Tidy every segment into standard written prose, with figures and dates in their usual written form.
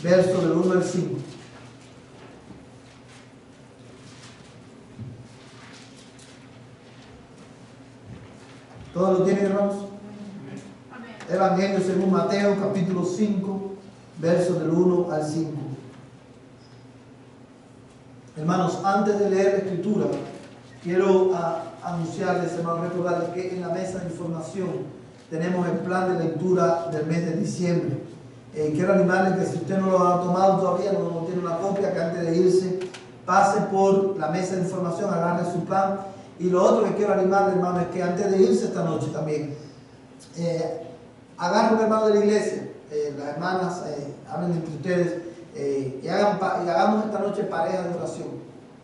verso del 1 al 5. ¿Todos lo tienen, hermanos? Evangelio según Mateo, capítulo 5, verso del 1 al 5. Hermanos, antes de leer la escritura, quiero anunciarles, hermanos, recordarles que en la mesa de información tenemos el plan de lectura del mes de diciembre. Quiero animarles que si usted no lo ha tomado todavía, no tiene una copia, que antes de irse pase por la mesa de información, agarre su plan. Y lo otro que quiero animarles, hermanos, es que antes de irse esta noche también, agarren un hermano de la iglesia, las hermanas hablen entre ustedes y hagamos esta noche pareja de oración.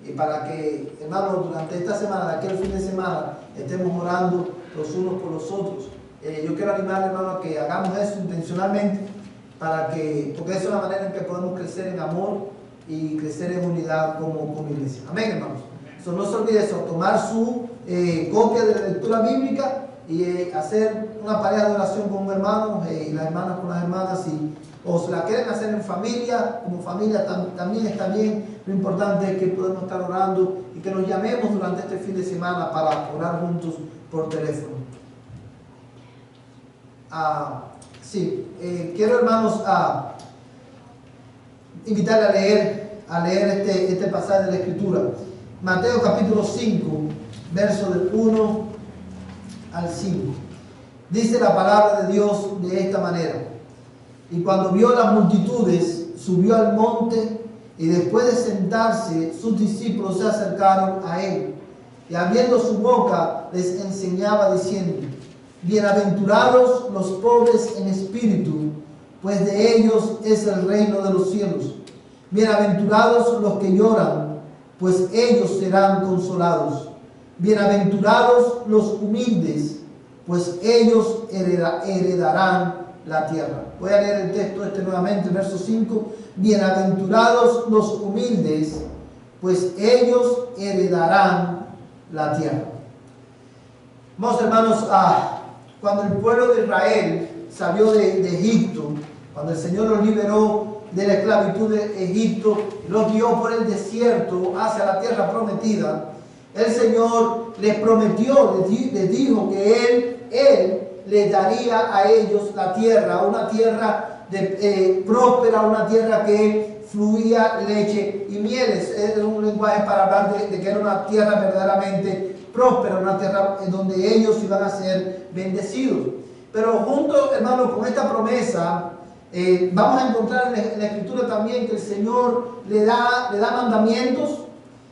Y para que, hermanos, durante esta semana, de aquel fin de semana, estemos orando los unos por los otros. Yo quiero animarles, hermanos, a que hagamos eso intencionalmente, porque es una manera en que podemos crecer en amor y crecer en unidad como iglesia. Amén, hermanos. So, no se olvide eso, tomar su copia de la lectura bíblica y hacer una pareja de oración con un hermano y las hermanas con las hermanas, o si la quieren hacer en familia, como familia también está bien. Lo importante es que podemos estar orando y que nos llamemos durante este fin de semana para orar juntos por teléfono. Quiero, hermanos, invitarle a leer este pasaje de la Escritura. Mateo capítulo 5, verso del 1 al 5. Dice la palabra de Dios de esta manera: y cuando vio las multitudes, subió al monte, y después de sentarse, sus discípulos se acercaron a él, y abriendo su boca les enseñaba diciendo: bienaventurados los pobres en espíritu, pues de ellos es el reino de los cielos. Bienaventurados los que lloran, pues ellos serán consolados. Bienaventurados los humildes, pues ellos heredarán la tierra. Voy a leer el texto nuevamente, verso 5. Bienaventurados los humildes, pues ellos heredarán la tierra. Vamos, hermanos, cuando el pueblo de Israel salió de Egipto, cuando el Señor los liberó de la esclavitud de Egipto, los guió por el desierto hacia la tierra prometida, el Señor les prometió, les dijo que Él les daría a ellos la tierra, una tierra próspera, una tierra que fluía leche y mieles. Es un lenguaje para hablar de que era una tierra verdaderamente próspera, una tierra en donde ellos iban a ser bendecidos. Pero junto, hermanos, con esta promesa, vamos a encontrar en la Escritura también que el Señor le da mandamientos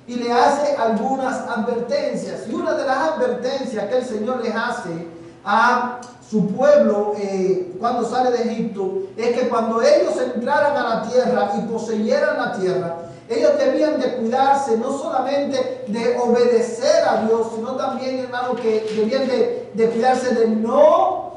y le hace algunas advertencias. Y una de las advertencias que el Señor les hace a su pueblo cuando sale de Egipto es que cuando ellos entraran a la tierra y poseyeran la tierra, ellos debían de cuidarse no solamente de obedecer a Dios, sino también, hermano, que debían de cuidarse de no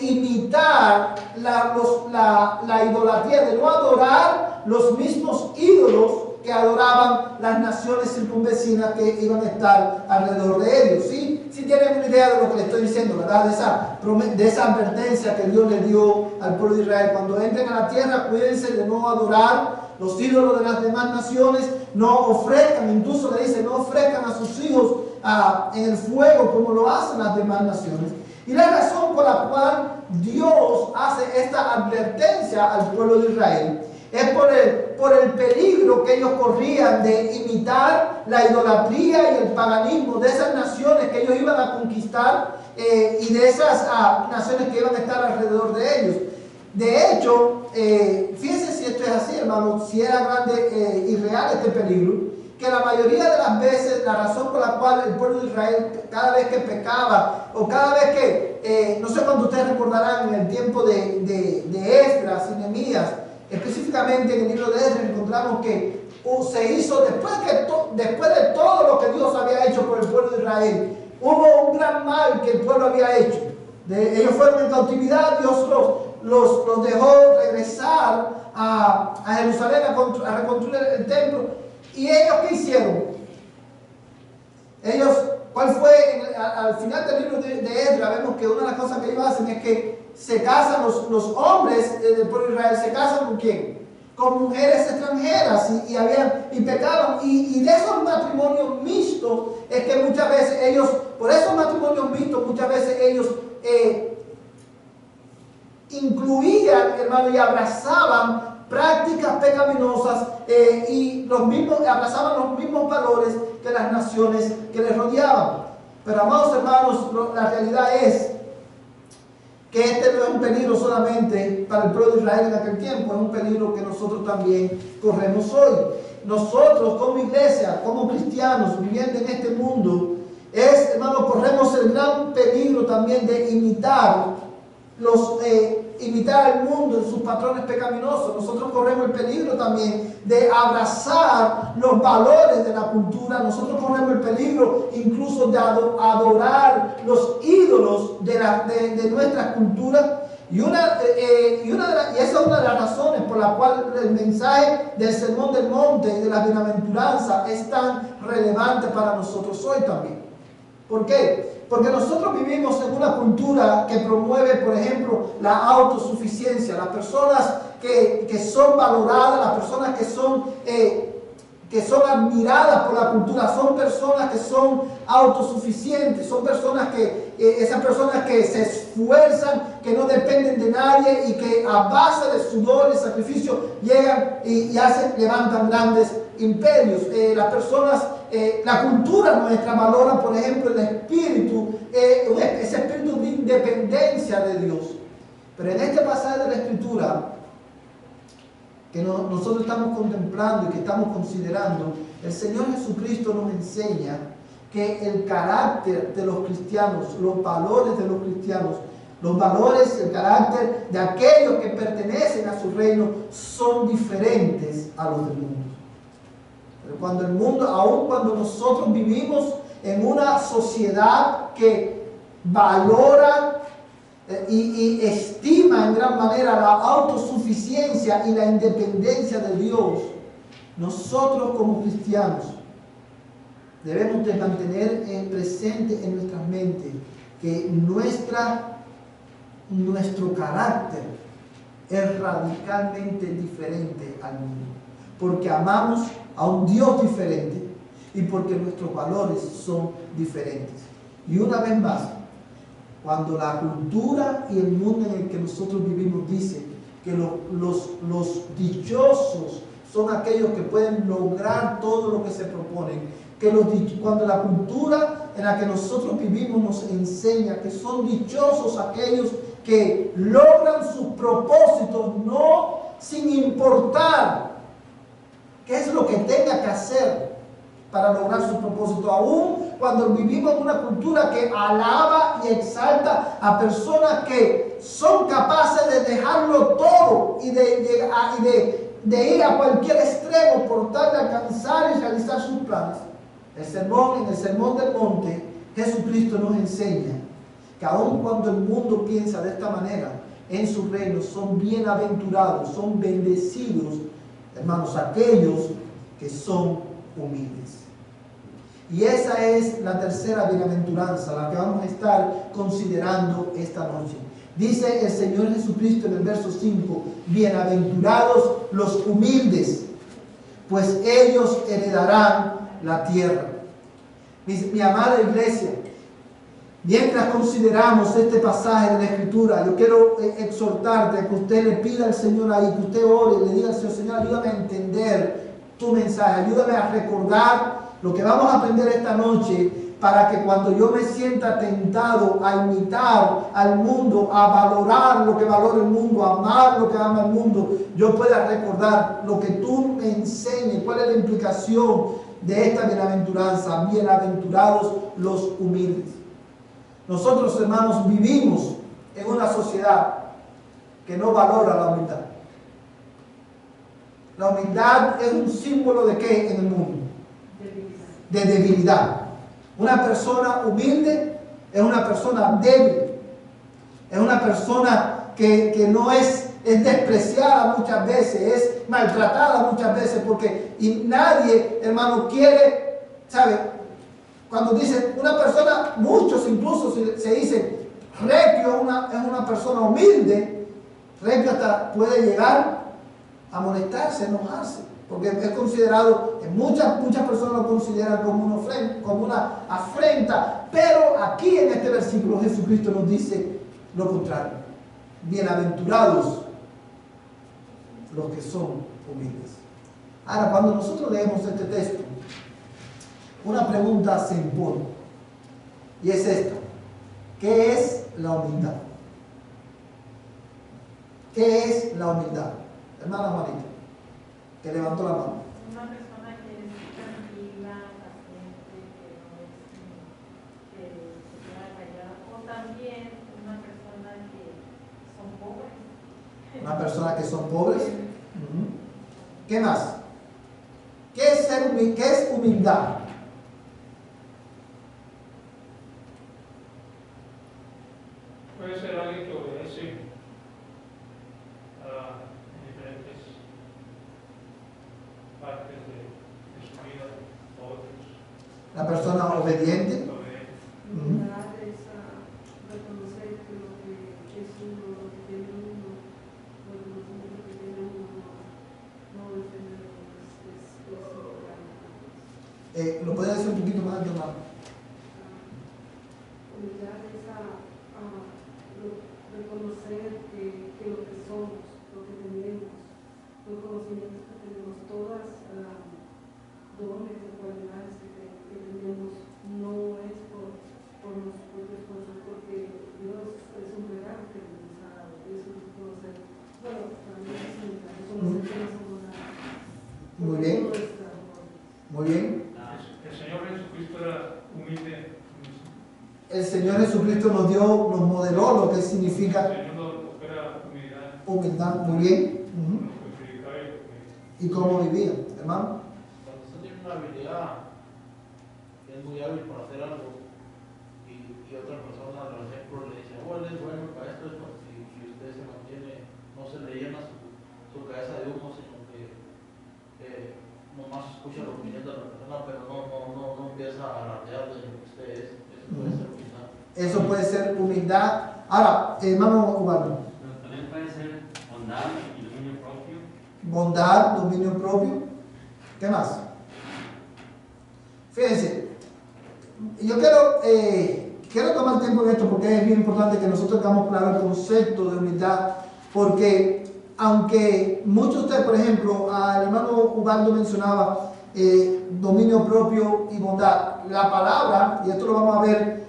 imitar la idolatría, de no adorar los mismos ídolos que adoraban las naciones circunvecinas que iban a estar alrededor de ellos. ¿Sí? Sí tienen una idea de lo que le estoy diciendo, ¿verdad? De esa advertencia que Dios le dio al pueblo de Israel. Cuando entren a la tierra, cuídense de no adorar los ídolos de las demás naciones, no ofrezcan, incluso le dice, no ofrezcan a sus hijos en el fuego como lo hacen las demás naciones. Y la razón por la cual Dios hace esta advertencia al pueblo de Israel es por el peligro que ellos corrían de imitar la idolatría y el paganismo de esas naciones que ellos iban a conquistar y de esas naciones que iban a estar alrededor de ellos. De hecho, fíjense si esto es así, hermanos, si era grande y real este peligro, que la mayoría de las veces la razón por la cual el pueblo de Israel cada vez que pecaba o cada vez que, no sé cuándo ustedes recordarán en el tiempo de Esdras y Nehemías, específicamente en el libro de Esdras encontramos que se hizo después de todo lo que Dios había hecho por el pueblo de Israel, hubo un gran mal que el pueblo había hecho. Ellos fueron en cautividad, Dios los dejó regresar a Jerusalén a reconstruir el templo. ¿Y ellos qué hicieron? ¿Cuál fue? Al final del libro de Esdras vemos que una de las cosas que ellos hacen es que se casan los hombres del pueblo de Israel, se casan ¿con quién? Con mujeres extranjeras y pecaban. Y de esos matrimonios mixtos es que muchas veces ellos, por esos matrimonios mixtos, muchas veces ellos incluían, hermano, y abrazaban prácticas pecaminosas y abrazaban los mismos valores que las naciones que les rodeaban. Pero, amados hermanos, la realidad es que este no es un peligro solamente para el pueblo de Israel en aquel tiempo, es un peligro que nosotros también corremos hoy. Nosotros como iglesia, como cristianos viviendo en este mundo, hermano, corremos el gran peligro también de imitar al mundo en sus patrones pecaminosos. Nosotros corremos el peligro también de abrazar los valores de la cultura. Nosotros corremos el peligro incluso de adorar los ídolos de nuestra cultura. Y esa es una de las razones por la cual el mensaje del Sermón del Monte y de la bienaventuranza es tan relevante para nosotros hoy también. ¿Por qué? Porque nosotros vivimos en una cultura que promueve, por ejemplo, la autosuficiencia. Las personas que son valoradas, las personas que son admiradas por la cultura, son personas que son autosuficientes, son personas esas personas que se esfuerzan, que no dependen de nadie y que a base de sudor y sacrificio llegan y levantan grandes imperios. Las personas, la cultura nuestra valora, por ejemplo, el espíritu, ese espíritu de independencia de Dios. Pero en este pasaje de la Escritura que nosotros estamos contemplando y que estamos considerando, el Señor Jesucristo nos enseña que el carácter de los cristianos, los valores de los cristianos, los valores, el carácter de aquellos que pertenecen a su reino son diferentes a los del mundo. Pero aun cuando nosotros vivimos en una sociedad que valora y estima en gran manera la autosuficiencia y la independencia de Dios, nosotros como cristianos debemos de mantener presente en nuestras mentes que nuestro carácter es radicalmente diferente al mundo, porque amamos a un Dios diferente y porque nuestros valores son diferentes. Y una vez más, cuando la cultura y el mundo en el que nosotros vivimos dice que los dichosos son aquellos que pueden lograr todo lo que se proponen, cuando la cultura en la que nosotros vivimos nos enseña que son dichosos aquellos que logran sus propósitos, no sin importar qué es lo que tenga que hacer para lograr su propósito, aún cuando vivimos en una cultura que alaba y exalta a personas que son capaces de dejarlo todo y de ir a cualquier extremo por tal de alcanzar y realizar sus planes. En el Sermón del Monte, Jesucristo nos enseña que aun cuando el mundo piensa de esta manera, en su reino son bienaventurados, son bendecidos, hermanos, aquellos que son humildes. Y esa es la tercera bienaventuranza, la que vamos a estar considerando esta noche. Dice el Señor Jesucristo en el verso 5, bienaventurados los humildes, pues ellos heredarán la tierra. Mi amada iglesia, mientras consideramos este pasaje de la Escritura, yo quiero exhortarte a que usted le pida al Señor ahí, que usted ore y le diga al Señor, Señor, ayúdame a entender tu mensaje, ayúdame a recordar lo que vamos a aprender esta noche, para que cuando yo me sienta tentado a imitar al mundo, a valorar lo que valora el mundo, a amar lo que ama el mundo, yo pueda recordar lo que tú me enseñes, cuál es la implicación de esta bienaventuranza. Bienaventurados los humildes. Nosotros, hermanos, vivimos en una sociedad que no valora la humildad. La humildad es un símbolo de ¿qué en el mundo? De debilidad. Una persona humilde es una persona débil, es una persona que no es despreciada muchas veces, es maltratada muchas veces, y nadie, hermano, quiere, ¿sabe? Cuando dicen una persona, muchos incluso se dicen, Recto es una persona humilde. Recto hasta puede llegar a molestarse, enojarse, porque es considerado, muchas personas lo consideran como una afrenta, pero aquí en este versículo Jesucristo nos dice lo contrario. Bienaventurados los que son humildes. Ahora, cuando nosotros leemos este texto, una pregunta se impone, y es esta: ¿qué es la humildad? ¿Qué es la humildad? Hermana Juanita, que levantó la mano. Una persona que es tranquila, paciente, que se queda callada, o también una persona que son pobres. Una persona que son pobres. ¿Qué más? ¿Qué es humildad? Puede ser alguien que obedece a diferentes partes de su vida, otros. La persona obediente. Humildad es reconocer que lo que es uno, lo que tiene uno, lo que tiene uno, no defender ¿Lo puede decir un poquito más, hermano? humildad es reconocer que lo que somos, lo que tenemos, los conocimientos que tenemos, todas dones y cualidades que tenemos, no es por nuestros propios esfuerzos, porque Dios es un regalo que nos ha dado. Eso es conocer. Bueno, para mí es humildad, reconocer que no somos nada. Muy bien. Muy bien. El Señor Jesucristo era humilde. El Señor Jesucristo nos modeló lo que significa El Señor lo que era humildad. Muy bien. ¿Y cómo vivía, hermano? Cuando usted tiene una habilidad, es muy hábil para hacer algo, y otra persona, por ejemplo, le dice, oh, él es bueno para esto, y usted se mantiene, no se le llena su cabeza de humo, sino que nomás escucha la opinión de la persona, pero no empieza a alardear de lo que usted es. Eso puede ser humildad. Eso puede ser humildad. Ahora, hermano Ubaldo. También puede ser bondad y dominio propio. Bondad, dominio propio. ¿Qué más? Fíjense, yo quiero tomar tiempo en esto porque es bien importante que nosotros tengamos claro el concepto de humildad, porque aunque muchos de ustedes, por ejemplo, al hermano Ubaldo mencionaba dominio propio y bondad, la palabra, y esto lo vamos a ver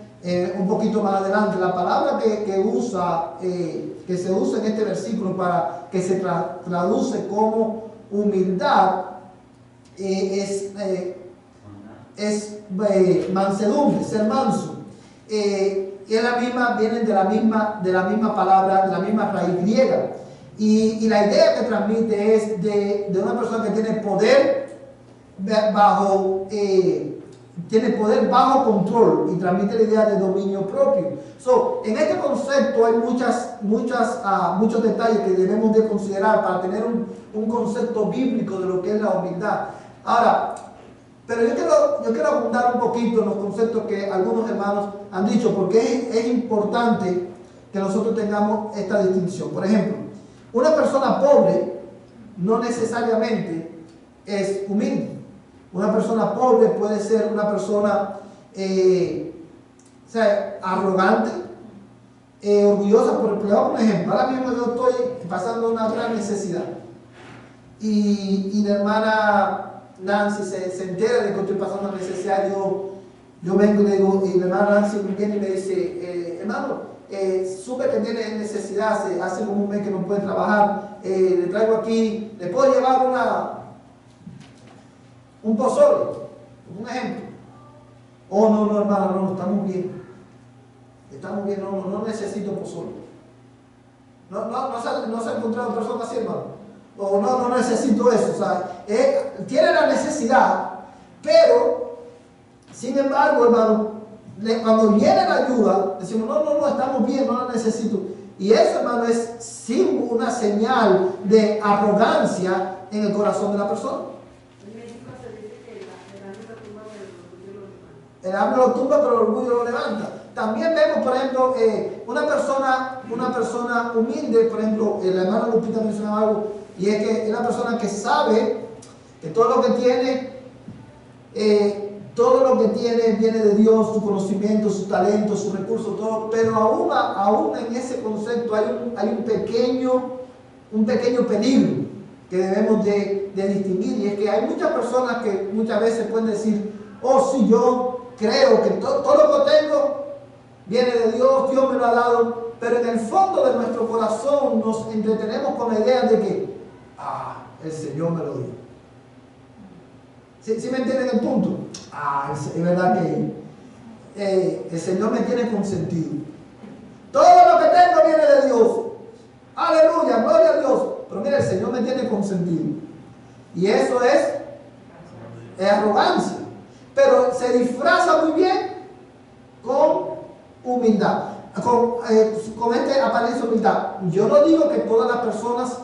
un poquito más adelante, la palabra que se usa en este versículo para que se traduce como humildad es mansedumbre, ser manso. Y es la misma, vienen de la misma palabra, de la misma raíz griega. Y la idea que transmite es de una persona que tiene poder bajo control, y transmite la idea de dominio propio. En este concepto hay muchos detalles que debemos de considerar para tener un concepto bíblico de lo que es la humildad. Ahora, pero yo quiero abundar un poquito en los conceptos que algunos hermanos han dicho, porque es importante que nosotros tengamos esta distinción. Por ejemplo, una persona pobre no necesariamente es humilde. Una persona pobre puede ser una persona arrogante, orgullosa. Por ejemplo, ahora mismo yo estoy pasando una gran necesidad y la hermana Nancy se entera de que estoy pasando una necesidad. Yo vengo y le digo, y la hermana Nancy viene y me dice, hermano, supe que tiene necesidad, hace como un mes que no puede trabajar, le traigo aquí, le puedo llevar un pozole, un ejemplo. Oh, no, hermano, no, estamos bien, no necesito pozole. No se ha encontrado personas así, hermano. O no necesito eso. O sea, tiene la necesidad, pero sin embargo, hermano, cuando viene la ayuda, decimos, no, estamos bien, no la necesito. Y eso, hermano, es una señal de arrogancia en el corazón de la persona. En México se dice que el hambre lo tumba, pero el orgullo lo levanta. El hambre lo tumba, pero el orgullo lo levanta. también vemos, por ejemplo, una persona humilde, por ejemplo, el hermano Lupita mencionaba algo, y es que es una persona que sabe que todo lo que tiene viene de Dios, su conocimiento, su talento, sus recursos, todo, pero aún en ese concepto hay un pequeño peligro que debemos de distinguir, y es que hay muchas personas que muchas veces pueden decir, oh sí, yo creo que todo lo que tengo viene de Dios, Dios me lo ha dado, pero en el fondo de nuestro corazón nos entretenemos con la idea de que, el Señor me lo dio. ¿Sí me entienden el punto? Es verdad que el Señor me tiene consentido. Todo lo que tengo viene de Dios. Aleluya, gloria a Dios. Pero mira, el Señor me tiene consentido. Y eso es arrogancia. Pero se disfraza muy bien con humildad. Con este apariencia de humildad. Yo no digo que todas las personas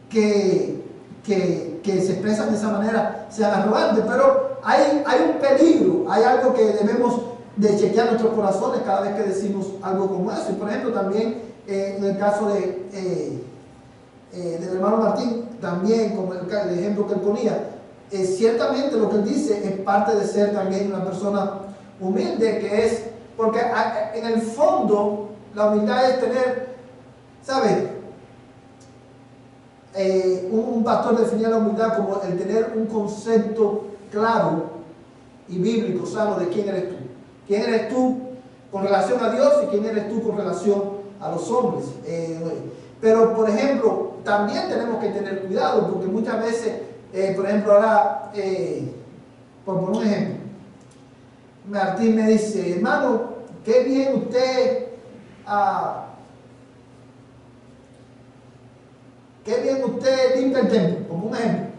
que se expresan de esa manera sean arrogantes, pero hay un peligro, hay algo que debemos de chequear nuestros corazones cada vez que decimos algo como eso. Y por ejemplo también en el caso del hermano Martín, también como el ejemplo que él ponía, ciertamente lo que él dice es parte de ser también una persona humilde, que es, porque en el fondo la humildad es tener, ¿sabes? Un pastor definía la humildad como el tener un concepto claro y bíblico, sano, de quién eres tú. ¿Quién eres tú con relación a Dios y quién eres tú con relación a los hombres? Pero, por ejemplo, también tenemos que tener cuidado, porque muchas veces, por ejemplo, ahora, por un ejemplo, Martín me dice, hermano, qué bien usted limpia el templo, como un ejemplo.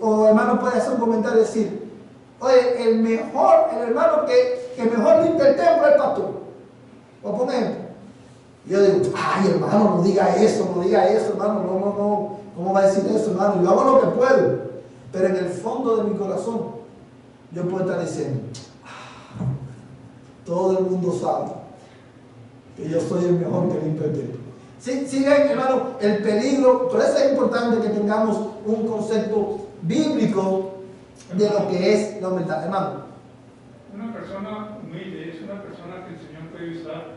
O hermano puede hacer un comentario y decir, oye, el hermano que mejor limpia el templo es el pastor. O por ejemplo, yo digo, ay hermano, no diga eso, hermano, no, ¿cómo va a decir eso, hermano? Yo hago lo que puedo, pero en el fondo de mi corazón, yo puedo estar diciendo, todo el mundo sabe que yo soy el mejor que limpia el templo. Sí, ven, hermano, el peligro. Por eso es importante que tengamos un concepto bíblico de lo que es la humildad, hermano. Una persona humilde es una persona que el Señor puede usar.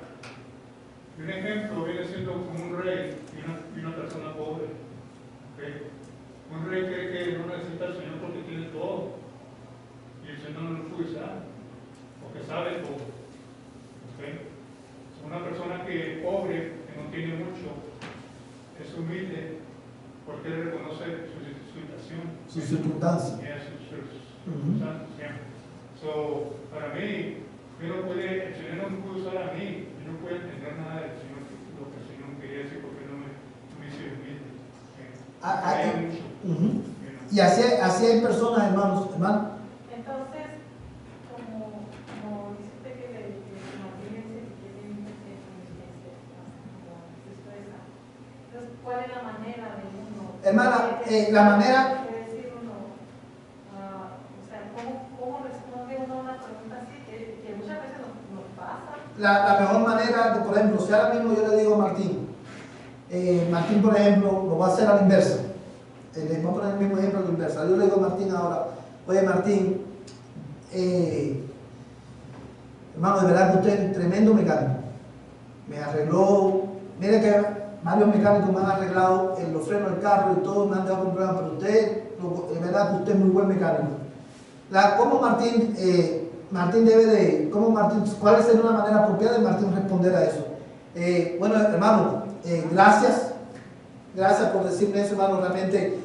Y un ejemplo viene siendo como un rey y una persona pobre. ¿Okay? Un rey cree que no necesita al Señor porque tiene todo. Y el Señor no lo puede usar, porque sabe todo. ¿Okay? Una persona que es pobre, no tiene mucho, es humilde porque él reconoce su situación, su circunstancia. Sus circunstancias. So, para mí, el Señor no me puede usar a mí, yo no puedo entender nada del Señor, lo que el Señor quería decir, porque no me hizo humilde. Hay mucho. Y así hay personas, hermano. Entonces, como dice usted que Martín dice que tiene entonces, ¿cuál es la manera de uno? Hermana, la manera... ¿Qué decir uno? O sea, ¿cómo responde uno a una pregunta así? Que muchas veces nos pasa. La mejor manera, por ejemplo, si ahora mismo yo le digo a Martín, Martín, por ejemplo, lo va a hacer a la inversa. Les voy a poner el mismo ejemplo a la inversa. Yo le digo a Martín ahora, oye Martín, hermano, de verdad que usted es un tremendo mecánico. Me arregló, mire que varios mecánicos me han arreglado los frenos del carro y todo, me han dado un problema, pero usted, de verdad que usted es muy buen mecánico. ¿Cómo Martín cuál sería una manera apropiada de Martín responder a eso? Bueno, hermano, gracias por decirme eso, hermano, realmente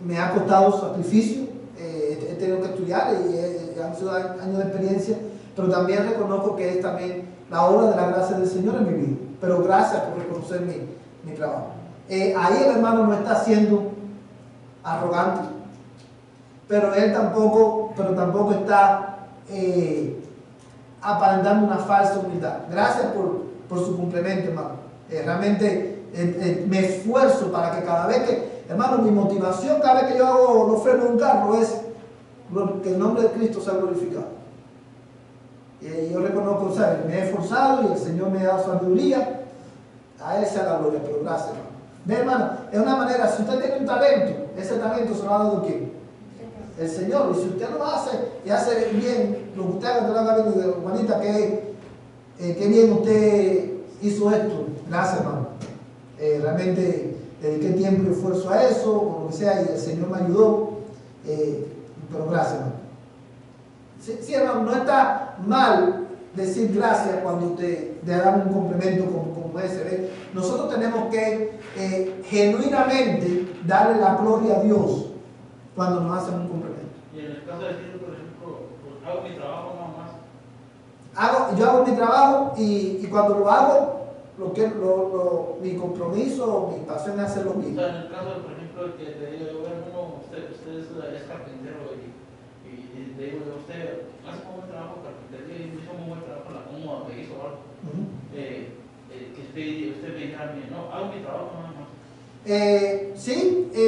me ha costado sacrificio, he tenido que estudiar y han sido años de experiencia, pero también reconozco que es también la obra de la gracia del Señor en mi vida. Pero gracias por reconocer mi trabajo. Ahí el hermano no está siendo arrogante, pero él tampoco está aparentando una falsa humildad. Gracias por su complemento, hermano. Realmente me esfuerzo para que cada vez que, hermano, mi motivación cada vez que yo hago los frenos de un carro es que el nombre de Cristo sea glorificado. Yo reconozco, ¿sabes? Me he esforzado y el Señor me ha dado sabiduría. A Él sea la gloria, pero gracias, hermano. Ve, hermano, es una manera, si usted tiene un talento, ese talento se lo ha dado ¿quién? El Señor. Y si usted lo hace y hace bien, lo que usted haga, te lo haga bien, Juanita, que bien usted hizo esto. Gracias, hermano. Realmente dediqué tiempo y esfuerzo a eso, o lo que sea, y el Señor me ayudó. Pero gracias, hermano. Sí, hermano, no está mal decir gracias cuando te dan un complemento como ese. ¿Ve? Nosotros tenemos que genuinamente darle la gloria a Dios cuando nos hacen un complemento. Y en el caso de decir, por ejemplo, pues, hago mi trabajo nada más. Yo hago mi trabajo y cuando lo hago, mi compromiso, mi pasión es hacerlo O bien. sea, en el caso, por ejemplo, que te digo, bueno, usted es carpintero y le digo, usted hace un buen trabajo de carpintería y hizo un buen trabajo en la cómoda que hizo algo. Que usted me dijera a mí, no, hago mi trabajo nada más. Sí,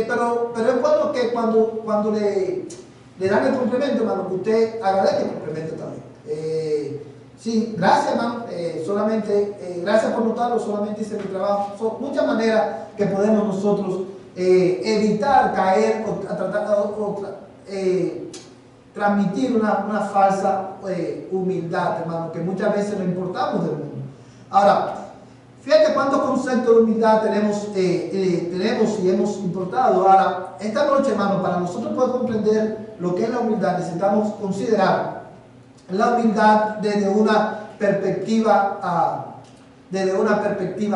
pero es bueno que cuando le dan el complemento, hermano, que usted agradezca el complemento también. Sí, gracias, hermano, gracias por notarlo, solamente hice mi trabajo. Son muchas maneras que podemos nosotros evitar caer o transmitir una falsa humildad, hermano, que muchas veces no importamos del mundo. Ahora, fíjate cuántos conceptos de humildad tenemos y hemos importado. Ahora, esta noche, hermano, para nosotros poder comprender lo que es la humildad, necesitamos considerar la humildad desde una perspectiva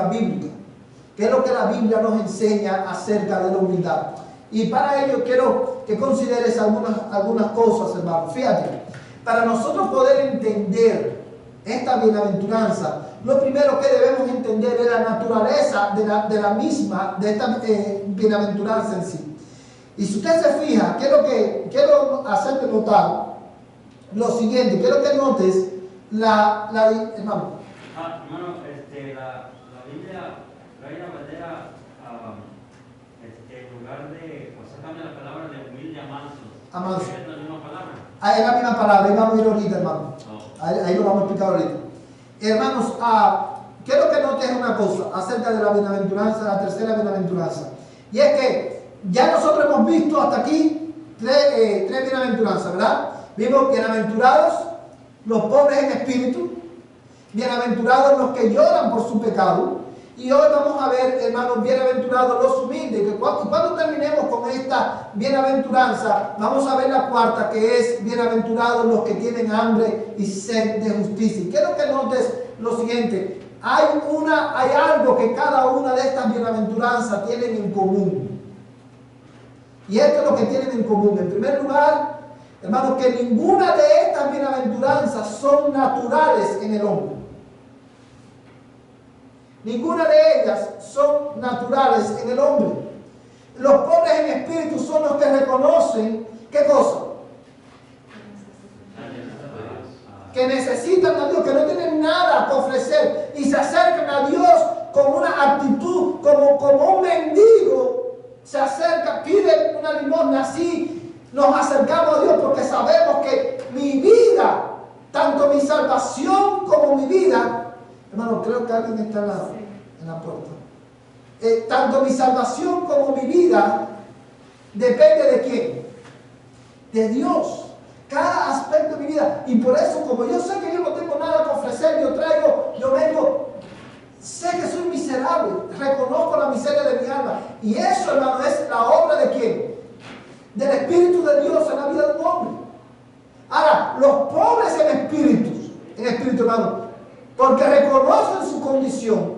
bíblica. ¿Qué es lo que la Biblia nos enseña acerca de la humildad? Y para ello quiero que consideres algunas cosas, hermano. Fíjate, para nosotros poder entender esta bienaventuranza, lo primero que debemos entender es la naturaleza de esta bienaventuranza en sí. Y si usted se fija, quiero hacerte notar lo siguiente, quiero que notes hermano. Hermano, la Biblia trae la bandera, en lugar de, o sea, cambia la palabra de humilde a manso. Manso. Es la misma palabra. Es la misma palabra, ahí vamos a ir ahorita, hermano. Oh. Ahí lo vamos a explicar ahorita. Hermanos, quiero que notes una cosa acerca de la bienaventuranza, la tercera bienaventuranza. Y es que ya nosotros hemos visto hasta aquí tres bienaventuranzas, ¿verdad? Vimos bienaventurados los pobres en espíritu, bienaventurados los que lloran por su pecado, y hoy vamos a ver, hermanos, bienaventurados los humildes. Y cuando terminemos con esta bienaventuranza, vamos a ver la cuarta, que es bienaventurados los que tienen hambre y sed de justicia. Y quiero que notes lo siguiente: hay algo que cada una de estas bienaventuranzas tienen en común. Y esto es lo que tienen en común. En primer lugar, hermanos, que ninguna de estas bienaventuranzas son naturales en el hombre. Ninguna de ellas son naturales en el hombre. Los pobres en espíritu son los que reconocen, ¿qué cosa? Que necesitan a Dios, que no tienen nada que ofrecer y se acercan a Dios con una actitud, como un mendigo se acerca, pide una limosna. Así nos acercamos a Dios porque sabemos que mi vida, tanto mi salvación como mi vida, hermano, creo que alguien está en la puerta. Tanto mi salvación como mi vida depende de quién? De Dios. Cada aspecto de mi vida. Y por eso, como yo sé que yo no tengo nada que ofrecer, yo vengo, sé que soy miserable, reconozco la miseria de mi alma. Y eso, hermano, es la obra de quién? Del Espíritu de Dios en la vida de un hombre. Ahora, los pobres en espíritu, hermano, porque reconocen su condición,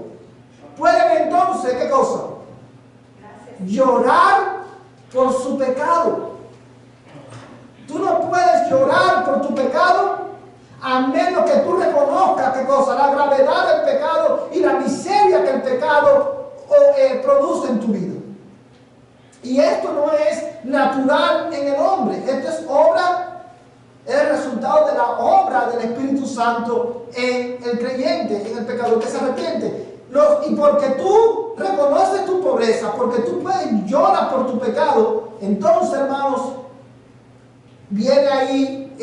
pueden entonces, ¿qué cosa? Llorar por su pecado. Tú no puedes llorar por tu pecado a menos que tú reconozcas, ¿qué cosa? La gravedad del pecado y la miseria que el pecado produce en tu vida. Y esto no es natural en el hombre. Esto es el resultado de la obra del Espíritu Santo en el creyente, en el pecador que se arrepiente. Y porque tú reconoces tu pobreza, porque tú puedes llorar por tu pecado, entonces, hermanos, viene ahí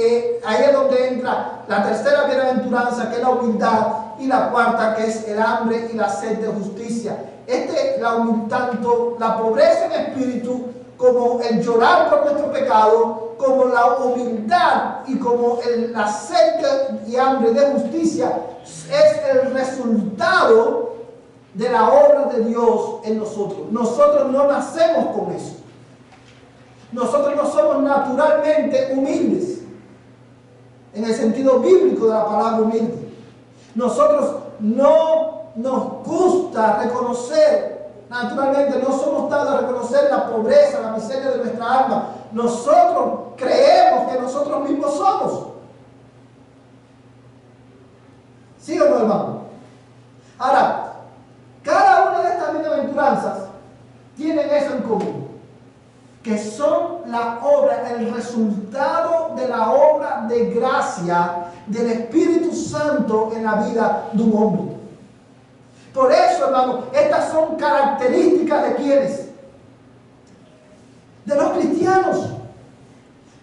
ahí es donde entra la tercera bienaventuranza, que es la humildad, y la cuarta, que es el hambre y la sed de justicia. Tanto la pobreza en espíritu, como el llorar por nuestro pecado, como la humildad y como la sed y hambre de justicia, es el resultado de la obra de Dios en nosotros. Nosotros no nacemos con eso. Nosotros no somos naturalmente humildes, en el sentido bíblico de la palabra humilde. Nosotros no nos gusta reconocer, naturalmente no somos dados a reconocer la pobreza, la miseria de nuestra alma. Nosotros creemos que nosotros mismos somos. ¿Sí o no, hermano? Ahora, cada una de estas bienaventuranzas tienen eso en común, que son la obra, el resultado de la obra de gracia del Espíritu Santo en la vida de un hombre. Por eso, hermano, estas son características de ¿quiénes? De los cristianos,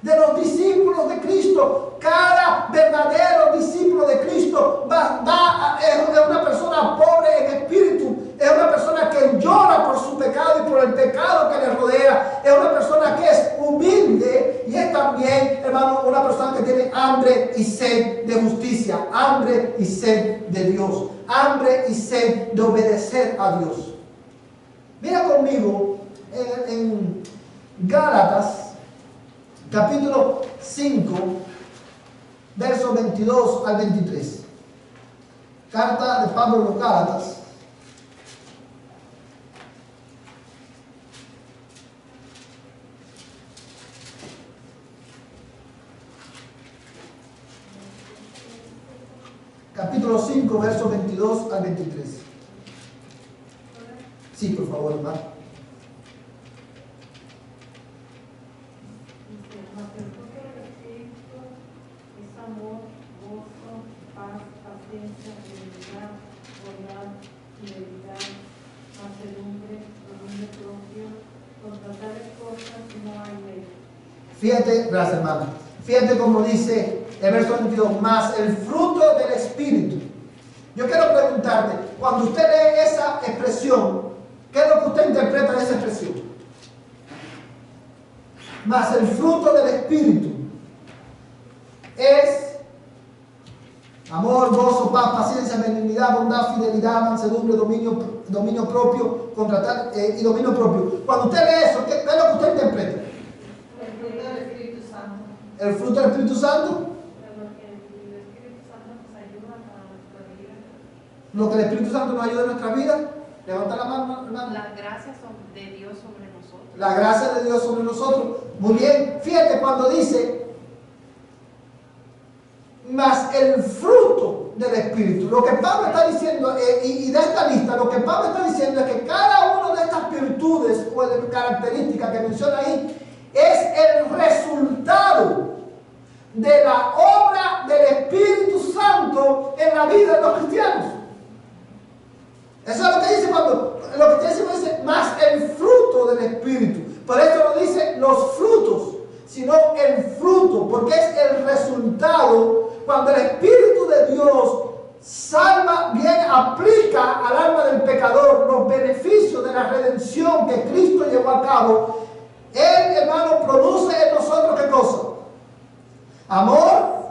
de los discípulos de Cristo. Cada verdadero discípulo de Cristo es una persona pobre en espíritu, es una persona que llora por su pecado y por el pecado que le rodea, es una persona que es humilde y es también, hermano, una persona que tiene hambre y sed de justicia, hambre y sed de Dios, hambre y sed de obedecer a Dios. Mira conmigo en Gálatas, capítulo 5, versos 22 al 23. Carta de Pablo a los Gálatas. Capítulo 5, versos 22 al 23. Sí, por favor, hermano. Mas el fruto del Espíritu es amor, gozo, paz, paciencia, benignidad, bondad, fidelidad, mansedumbre, dominio propio. Contra tales cosas no hay ley. Fíjate, gracias, hermano. Fíjate cómo dice el verso 22, más el fruto del Espíritu. Yo quiero preguntarte, cuando usted lee esa expresión, ¿qué es lo que usted interpreta de esa expresión? Más el fruto del Espíritu es amor, gozo, paz, paciencia, benignidad, bondad, fidelidad, mansedumbre, dominio propio, y dominio propio. Cuando usted lee eso, ¿qué es lo que usted interpreta? El fruto del Espíritu Santo. ¿El fruto del Espíritu Santo? Lo que el Espíritu Santo nos ayuda para nuestra vida. Lo que el Espíritu Santo nos ayuda en nuestra vida. Levanta la mano, hermano. Las gracias de Dios sobre nosotros. La gracia de Dios sobre nosotros. Muy bien. Fíjate cuando dice más el fruto del Espíritu. Lo que Pablo está diciendo, y de esta lista, lo que Pablo está diciendo es que cada una de estas virtudes o de características que menciona ahí es el resultado de la obra del Espíritu Santo en la vida de los cristianos. Eso es lo que dice Pablo. Lo que dice más el fruto del Espíritu. Por eso no dice los frutos, sino el fruto, porque es el resultado cuando el Espíritu de Dios salva, bien aplica al alma del pecador los beneficios de la redención que Cristo llevó a cabo. Él, hermano, produce en nosotros ¿qué cosa? Amor,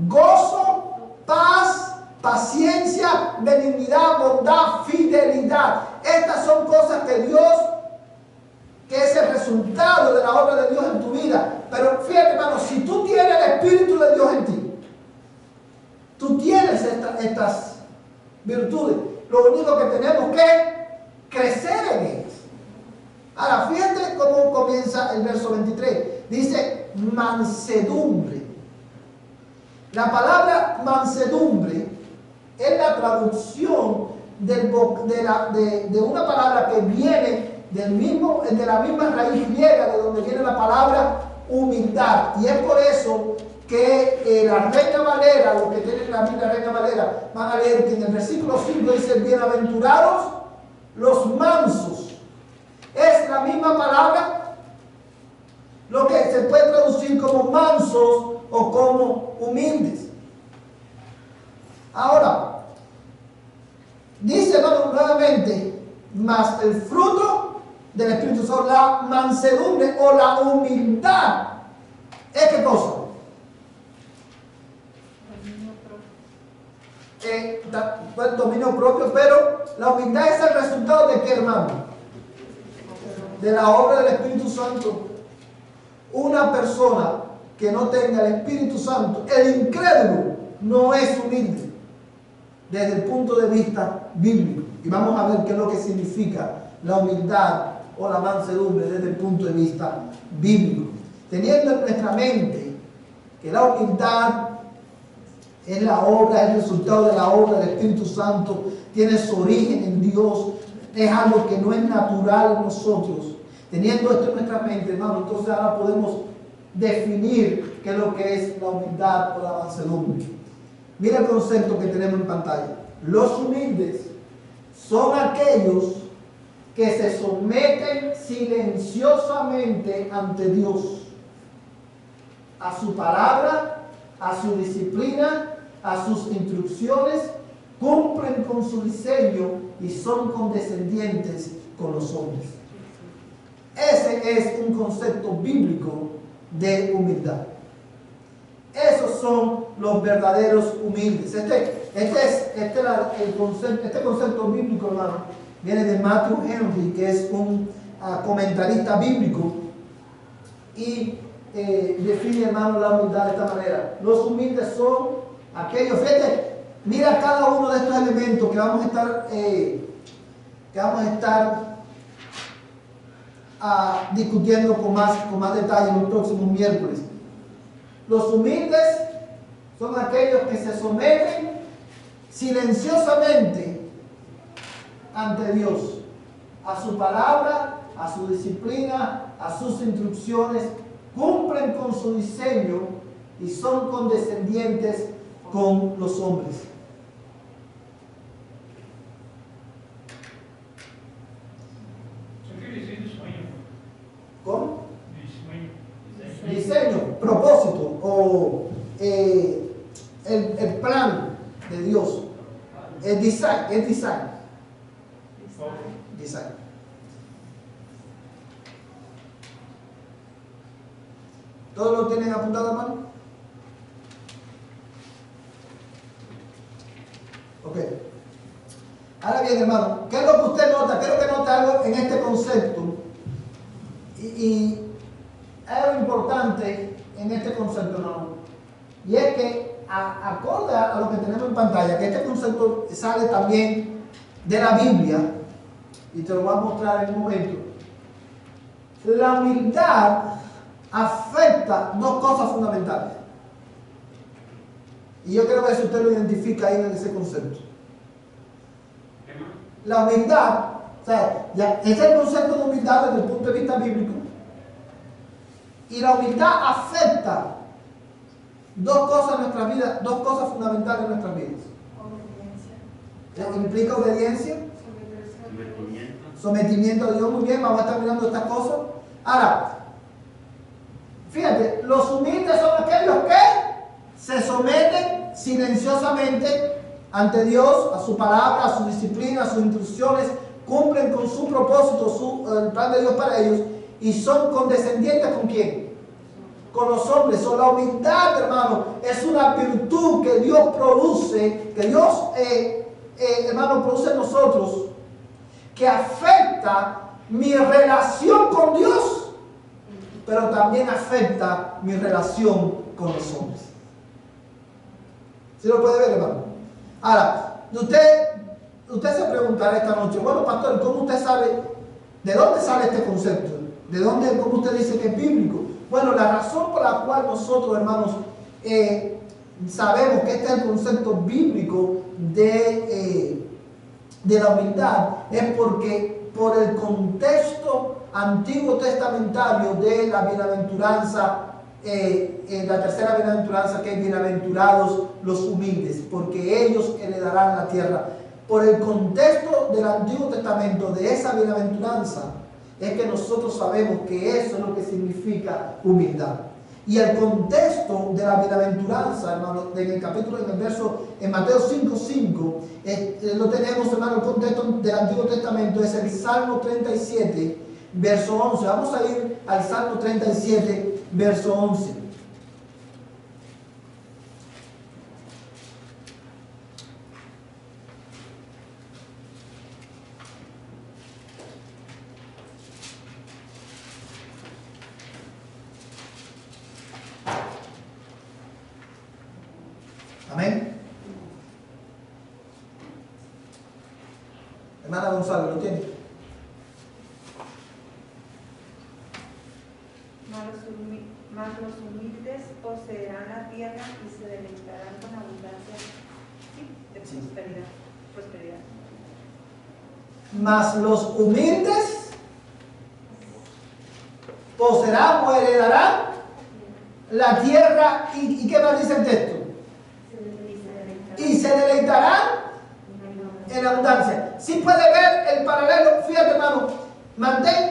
gozo, paz, paciencia, benignidad, bondad, fidelidad. Estas son cosas que es el resultado de la obra de Dios en tu vida. Pero fíjate, hermano, si tú tienes el Espíritu de Dios en ti, tú tienes estas virtudes. Lo único que tenemos que crecer en ellas. Ahora, fíjate cómo comienza el verso 23. Dice mansedumbre. La palabra mansedumbre es la traducción de una palabra que viene de la misma raíz griega de donde viene la palabra humildad. Y es por eso que la Reina Valera, los que tienen la Biblia Reina Valera, van a leer que en el versículo 5 dice: bienaventurados los mansos. Es la misma palabra. lo que se puede traducir como mansos o como humildes. Ahora, dice hermano nuevamente, mas el fruto del Espíritu Santo, la mansedumbre o la humildad, ¿es qué cosa? El dominio propio, pero la humildad es el resultado de qué, hermano? De la obra del Espíritu Santo. Una persona que no tenga el Espíritu Santo, el incrédulo, no es humilde desde el punto de vista bíblico. Y vamos a ver qué es lo que significa la humildad o la mansedumbre desde el punto de vista bíblico. Teniendo en nuestra mente que la humildad es la obra, es el resultado de la obra del Espíritu Santo, tiene su origen en Dios, es algo que no es natural en nosotros. Teniendo esto en nuestra mente, hermano, entonces ahora podemos definir qué es lo que es la humildad o la mansedumbre. Mira el concepto que tenemos en pantalla. Los humildes son aquellos que se someten silenciosamente ante Dios, a su palabra, a su disciplina, a sus instrucciones, cumplen con su diseño y son condescendientes con los hombres. Ese es un concepto bíblico de humildad. Esos son los verdaderos humildes. Este concepto bíblico, hermano, viene de Matthew Henry, que es un comentarista bíblico, y define, hermano, la humildad de esta manera. Los humildes son aquellos, fíjate, mira cada uno de estos elementos que vamos a estar discutiendo con más detalle en los próximos miércoles. Los humildes son aquellos que se someten silenciosamente ante Dios, a su palabra, a su disciplina, a sus instrucciones, cumplen con su diseño y son condescendientes con los hombres. ¿Cómo? Diseño, propósito o el plan de Dios. El design. ¿Todos lo tienen apuntado, hermano? Ok. Ahora bien, hermano, ¿qué es lo que usted nota? Quiero que note algo en este concepto. Y es algo importante en este concepto, hermano. Y es que, acorde a lo que tenemos en pantalla, que este concepto sale también de la Biblia, y te lo voy a mostrar en un momento. La humildad afecta dos cosas fundamentales. Y yo creo que si usted lo identifica ahí en ese concepto. La humildad, o sea, ese es el concepto de humildad desde el punto de vista bíblico. Y la humildad afecta dos cosas en nuestra vida, dos cosas fundamentales en nuestras vidas. Implica obediencia, sometimiento a Dios. Muy bien, vamos a estar mirando estas cosas. Ahora, fíjate, los humildes son aquellos que se someten silenciosamente ante Dios, a su palabra, a su disciplina, a sus instrucciones, cumplen con su propósito, el plan de Dios para ellos, y son condescendientes ¿con quién? Con los hombres. O la humildad, hermano, es una virtud que Dios produce, que Dios, hermano, produce en nosotros, que afecta mi relación con Dios, pero también afecta mi relación con los hombres. ¿Sí lo puede ver, hermano? Ahora, usted se preguntará esta noche, bueno, pastor, ¿cómo usted sabe de dónde sale este concepto? ¿Cómo usted dice que es bíblico? Bueno, la razón por la cual nosotros, hermanos, sabemos que este es el concepto bíblico de la humildad es porque por el contexto antiguo testamentario de la bienaventuranza, la tercera bienaventuranza, que es bienaventurados los humildes, porque ellos heredarán la tierra. Por el contexto del Antiguo Testamento de esa bienaventuranza, es que nosotros sabemos que eso es lo que significa humildad. Y el contexto de la bienaventuranza, hermano, en el capítulo, en Mateo 5:5, lo tenemos, hermano, el contexto del Antiguo Testamento es el Salmo 37, verso 11. Vamos a ir al Salmo 37, verso 11. Amén. Hermana Gonzalo, ¿lo tiene? Mas los humildes poseerán la tierra y se deleitarán con abundancia de prosperidad. Mas los humildes poseerán o heredarán la tierra. ¿Y qué más dice el texto? Y se deleitarán en abundancia. Si puede ver el paralelo, fíjate, hermano,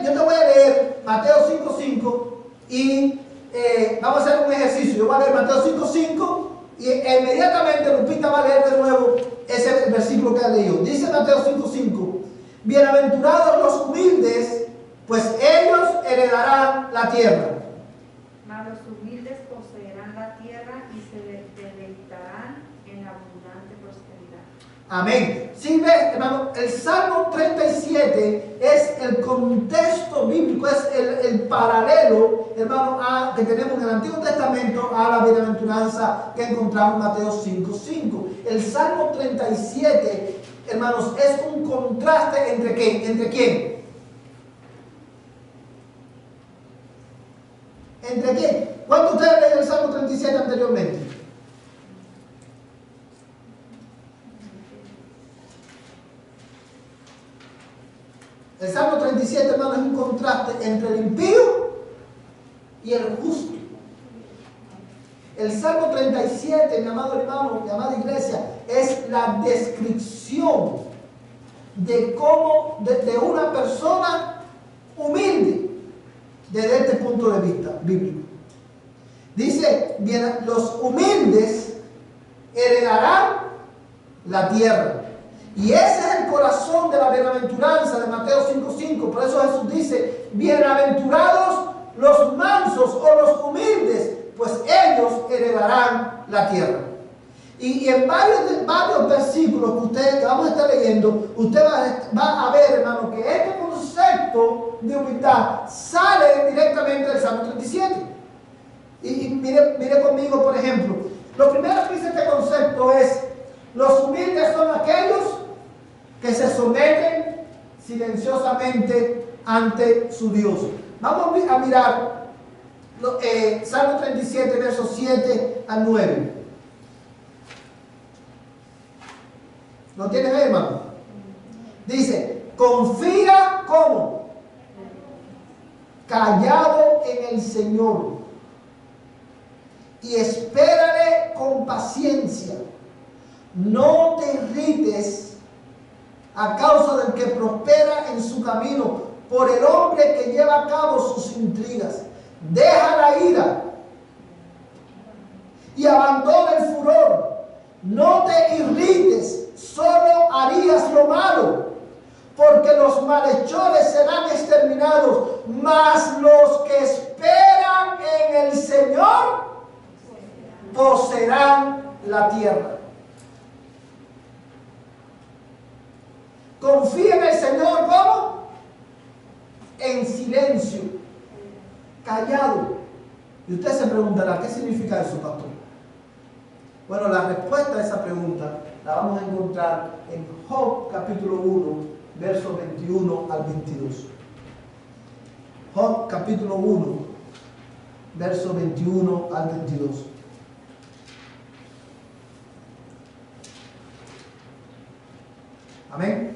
yo te voy a leer Mateo 5:5 y vamos a hacer un ejercicio. Yo voy a leer Mateo 5:5 y inmediatamente Lupita va a leer de nuevo ese versículo que ha leído. Dice Mateo 5:5: bienaventurados los humildes, pues ellos heredarán la tierra. Mas los humildes poseerán la tierra y se deleitarán en la abundante prosperidad. Amén. Si ves, hermano, el Salmo 37 es el contexto bíblico, es el paralelo, hermano, que tenemos en el Antiguo Testamento a la bienaventuranza que encontramos en Mateo 5:5. El Salmo 37, hermanos, es un contraste entre ¿qué? ¿Entre quién? ¿Entre quién? ¿Cuántos ustedes leyeron el Salmo 37 anteriormente? El Salmo 37, hermano, es un contraste entre el impío y el justo. El Salmo 37, mi amado hermano, mi amada iglesia, es la descripción de cómo, de una persona humilde, desde este punto de vista bíblico. Dice, bien, los humildes heredarán la tierra. Y ese es el corazón de la bienaventuranza de Mateo 5:5. Por eso Jesús dice, bienaventurados los mansos o los humildes, pues ellos heredarán la tierra. Y en varios versículos que vamos a estar leyendo, usted va a ver, hermano, que este concepto de humildad sale directamente del Salmo 37. Y mire conmigo, por ejemplo, lo primero que dice este concepto es, los humildes son aquellos que se someten silenciosamente ante su Dios. Vamos a mirar Salmo 37, versos 7 al 9. ¿Lo tienes ahí, hermano? Dice, confía ¿cómo? Callado en el Señor y espérale con paciencia. No te irrites a causa del que prospera en su camino, por el hombre que lleva a cabo sus intrigas. Deja la ira y abandona el furor. No te irrites, solo harías lo malo, porque los malhechores serán exterminados, mas los que esperan en el Señor poseerán la tierra. Confía en el Señor, ¿cómo? En silencio, callado. Y usted se preguntará, ¿qué significa eso, pastor? Bueno, la respuesta a esa pregunta la vamos a encontrar en Job capítulo 1, versos 21 al 22. Job capítulo 1, versos 21 al 22. Amén.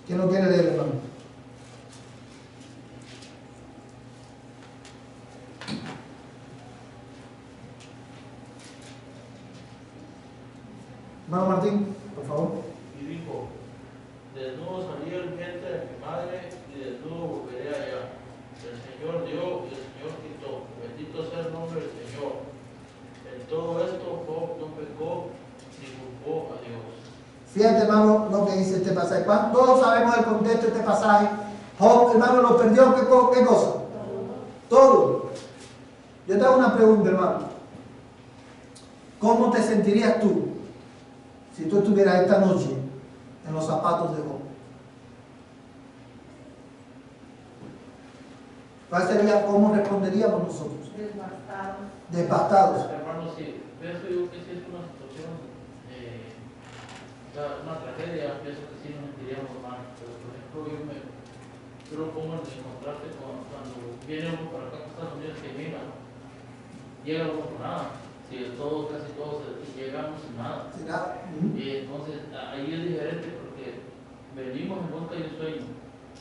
¿Quién no quiere leer, hermano? desnudo salí del vientre de mi madre y desnudo volveré allá. El Señor dio y el Señor quitó. Bendito sea el nombre del Señor. En todo esto Job no pecó ni culpó a Dios. Fíjate, hermano, lo que dice este pasaje. Todos sabemos el contexto de este pasaje. Job, hermano, lo perdió. ¿Qué cosa? Todo. Yo te hago una pregunta, hermano. ¿Cómo te sentirías tú si tú estuvieras esta noche en los zapatos de Job? ¿Cuál sería, cómo responderíamos nosotros? Devastados. Hermano, sí, pienso yo que sí es una situación, una tragedia, pienso que sí nos sentiríamos mal. Pero por ejemplo, yo lo pongo en el contraste con cuando viene uno para acá a Estados Unidos que llega uno con nada. Si casi todos llegamos sin nada. Sin nada. Entonces ahí es diferente porque venimos en busca de un sueño.